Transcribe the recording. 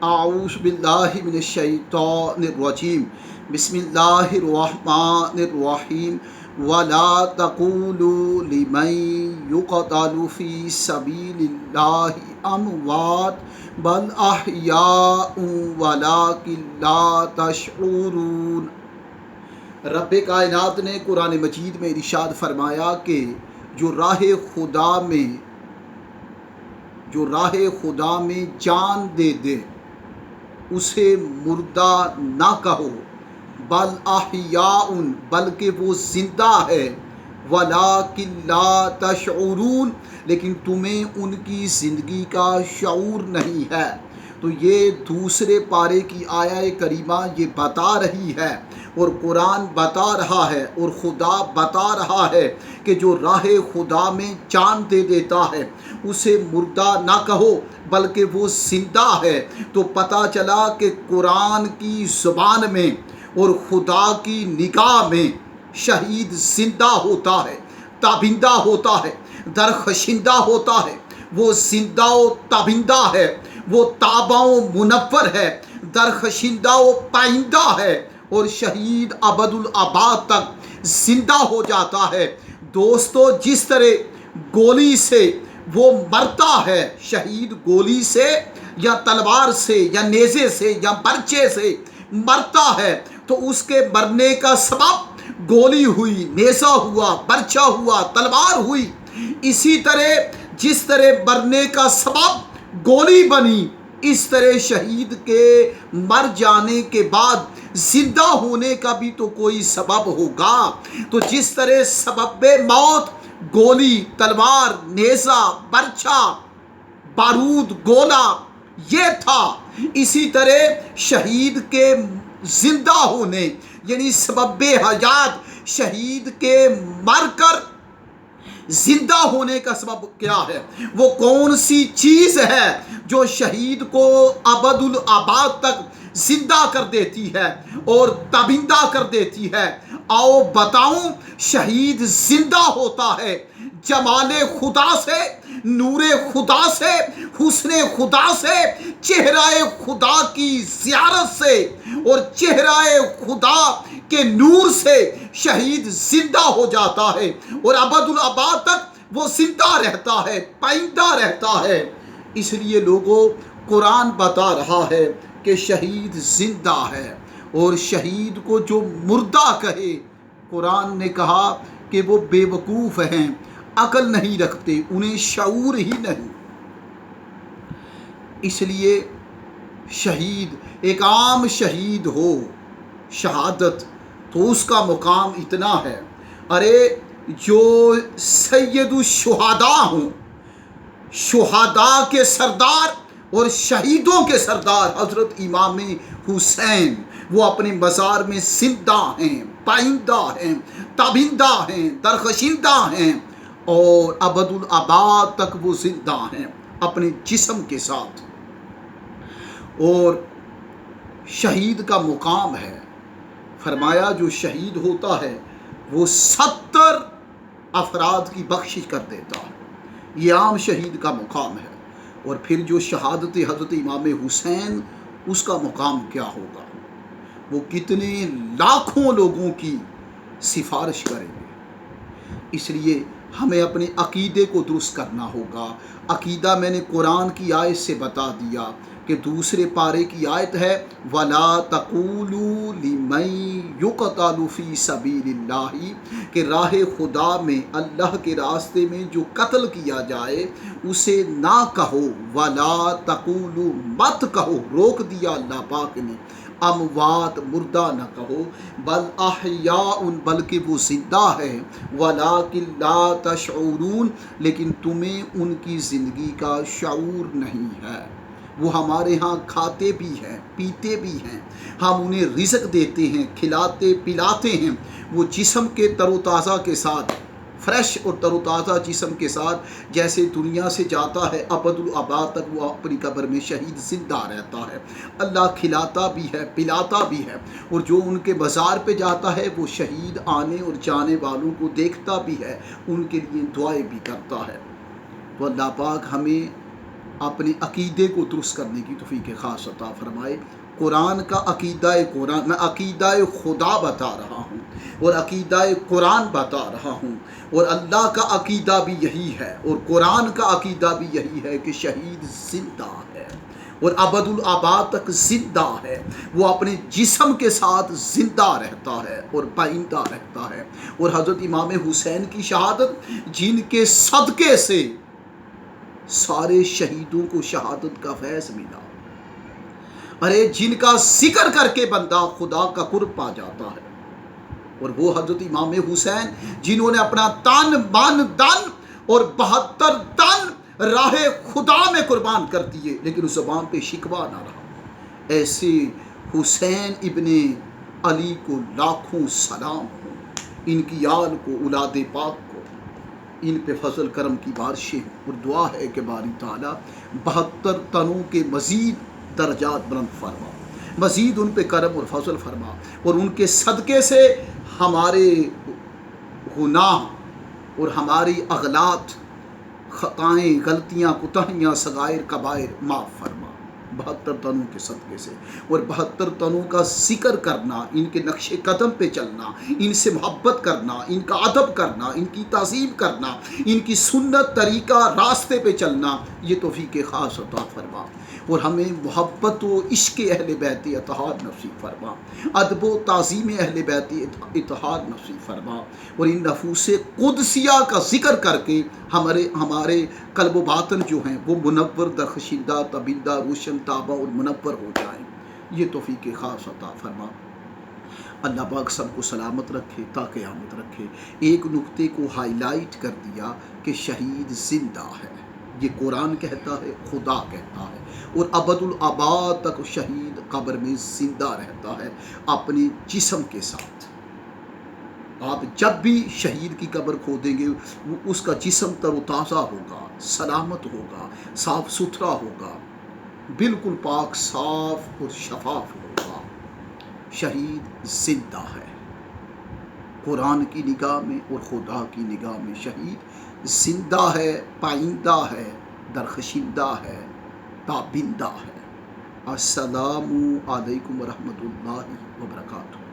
اعوذ باللہ من الشیطان الرجیم بسم اللہ الرحمن الرحیم ولا تقولوا لمن يقتل في سبيل الله اموات بل احیاء ولکن لا تشعرون۔ رب کائنات نے قرآن مجید میں ارشاد فرمایا کہ جو راہ خدا میں جان دے دے اسے مردہ نہ کہو، بل احیاء بلکہ وہ زندہ ہے، ولکن لا تشعرون لیکن تمہیں ان کی زندگی کا شعور نہیں ہے۔ تو یہ دوسرے پارے کی آیہ کریمہ یہ بتا رہی ہے اور قرآن بتا رہا ہے اور خدا بتا رہا ہے کہ جو راہ خدا میں جان دے دیتا ہے اسے مردہ نہ کہو بلکہ وہ زندہ ہے۔ تو پتہ چلا کہ قرآن کی زبان میں اور خدا کی نگاہ میں شہید زندہ ہوتا ہے، تابندہ ہوتا ہے، درخشندہ ہوتا ہے، وہ زندہ و تابندہ ہے، وہ تابع و منور ہے، درخشندہ و پائندہ ہے اور شہید ابد الآباد تک زندہ ہو جاتا ہے۔ دوستو، جس طرح گولی سے وہ مرتا ہے، شہید گولی سے یا تلوار سے یا نیزے سے یا برچے سے مرتا ہے تو اس کے مرنے کا سبب گولی ہوئی، نیزہ ہوا، برچہ ہوا، تلوار ہوئی۔ اسی طرح جس طرح مرنے کا سبب گولی بنی، اس طرح شہید کے مر جانے کے بعد زندہ ہونے کا بھی تو کوئی سبب ہوگا۔ تو جس طرح سبب موت گولی، تلوار، نیزہ، برچہ، بارود، گولا یہ تھا، اسی طرح شہید کے زندہ ہونے یعنی سبب حیات شہید کے مر کر زندہ ہونے کا سبب کیا ہے؟ وہ کون سی چیز ہے جو شہید کو ابد الآباد تک زندہ کر دیتی ہے اور تابندہ کر دیتی ہے؟ آؤ بتاؤں، شہید زندہ ہوتا ہے جمال خدا سے، نور خدا سے، حسن خدا سے، چہرہ خدا کی زیارت سے اور چہرہ خدا کے نور سے شہید زندہ ہو جاتا ہے اور ابد الآباد تک وہ زندہ رہتا ہے، پائندہ رہتا ہے۔ اس لیے لوگوں، قرآن بتا رہا ہے کہ شہید زندہ ہے اور شہید کو جو مردہ کہے، قرآن نے کہا کہ وہ بے وقوف ہیں، عقل نہیں رکھتے، انہیں شعور ہی نہیں۔ اس لیے شہید ایک عام شہید ہو، شہادت، تو اس کا مقام اتنا ہے۔ ارے جو سید الشہداء ہوں، شہداء کے سردار اور شہیدوں کے سردار حضرت امام حسین، وہ اپنے مزار میں زندہ ہیں، پائندہ ہیں، تابندہ ہیں، درخشندہ ہیں اور ابد الآباد تک وہ زندہ ہیں اپنے جسم کے ساتھ۔ اور شہید کا مقام ہے، فرمایا جو شہید ہوتا ہے وہ 70 افراد کی بخشش کر دیتا ہے، یہ عام شہید کا مقام ہے۔ اور پھر جو شہادت حضرت امام حسین، اس کا مقام کیا ہوگا؟ وہ کتنے لاکھوں لوگوں کی سفارش کریں گے۔ اس لیے ہمیں اپنے عقیدے کو درست کرنا ہوگا۔ عقیدہ میں نے قرآن کی آیت سے بتا دیا کہ دوسرے پارے کی آیت ہے وَلَا تَقُولُوا لِمَن يُقْتَلُ فِي سَبِيلِ اللَّهِ، کہ راہ خدا میں، اللہ کے راستے میں جو قتل کیا جائے اسے نہ کہو، وَلَا تَقُولُوا مت کہو، روک دیا اللہ پاک نے، اموات مردہ نہ کہو، بل احیاء بلکہ وہ زندہ ہے، ولکن لا تشعرون لیکن تمہیں ان کی زندگی کا شعور نہیں ہے۔ وہ ہمارے ہاں کھاتے بھی ہیں، پیتے بھی ہیں، ہم انہیں رزق دیتے ہیں، کھلاتے پلاتے ہیں، وہ جسم کے تر و تازہ کے ساتھ، فریش اور تر و تازہ جسم کے ساتھ جیسے دنیا سے جاتا ہے ابد الآباد تک وہ اپنی قبر میں شہید زندہ رہتا ہے۔ اللہ کھلاتا بھی ہے، پلاتا بھی ہے اور جو ان کے مزار پہ جاتا ہے وہ شہید آنے اور جانے والوں کو دیکھتا بھی ہے، ان کے لیے دعائیں بھی کرتا ہے۔ تو اللہ پاک ہمیں اپنے عقیدے کو درست کرنے کی توفیق خاص عطا فرمائے۔ قرآن کا عقیدہ قرآن، میں عقیدہ خدا بتا رہا ہوں اور عقیدہ قرآن بتا رہا ہوں، اور اللہ کا عقیدہ بھی یہی ہے اور قرآن کا عقیدہ بھی یہی ہے کہ شہید زندہ ہے اور ابد الآباد تک زندہ ہے، وہ اپنے جسم کے ساتھ زندہ رہتا ہے اور پائندہ رہتا ہے۔ اور حضرت امام حسین کی شہادت، جن کے صدقے سے سارے شہیدوں کو شہادت کا فیض ملا، ارے جن کا ذکر کر کے بندہ خدا کا قرب پا جاتا ہے، اور وہ حضرت امام حسین جنہوں نے اپنا تن من دن اور 72 تن راہ خدا میں قربان کر دیے، لیکن اس زبان پہ شکوہ نہ رہا۔ ایسے حسین ابن علی کو لاکھوں سلام ہوں، ان کی آل کو، اولاد پاک کو، ان پہ فضل کرم کی بارشیں، اور دعا ہے کہ باری تعالیٰ 72 تنوں کے مزید درجات بلند فرما، مزید ان پہ کرم اور فضل فرما، اور ان کے صدقے سے ہمارے گناہ اور ہماری اغلاط، خطائیں، غلطیاں، کوتاہیاں، صغائر، کبائر معاف فرما 72 تنوں کے صدقے سے۔ اور 72 تنوں کا ذکر کرنا، ان کے نقش قدم پہ چلنا، ان سے محبت کرنا، ان کا ادب کرنا، ان کی تعظیم کرنا، ان کی سنت طریقہ راستے پہ چلنا، یہ توفیق خاص عطا فرما، اور ہمیں محبت و عشق اہل بیت اتحاد نصیب فرما، ادب و تعظیم اہل بیت اتحاد نصیب فرما، اور ان نفوس قدسیہ کا ذکر کر کے ہمارے قلب و باطن جو ہیں وہ منور، درخشندہ، تبندہ، روشن تابہ اور منور ہو جائیں، یہ توفیق خاص عطا فرما۔ اللہ پاک سب کو سلامت رکھے تا قیامت رکھے۔ ایک نقطے کو ہائی لائٹ کر دیا کہ شہید زندہ ہے، یہ قرآن کہتا ہے، خدا کہتا ہے، اور ابد الآباد تک شہید قبر میں زندہ رہتا ہے اپنے جسم کے ساتھ۔ آپ جب بھی شہید کی قبر کھودیں گے، اس کا جسم تر و تازہ ہوگا، سلامت ہوگا، صاف ستھرا ہوگا، بالکل پاک صاف اور شفاف ہوگا۔ شہید زندہ ہے، قرآن کی نگاہ میں اور خدا کی نگاہ میں شہید زندہ ہے، پائندہ ہے، درخشندہ ہے، تابندہ ہے۔ السلام علیکم ورحمۃ اللہ وبرکاتہ۔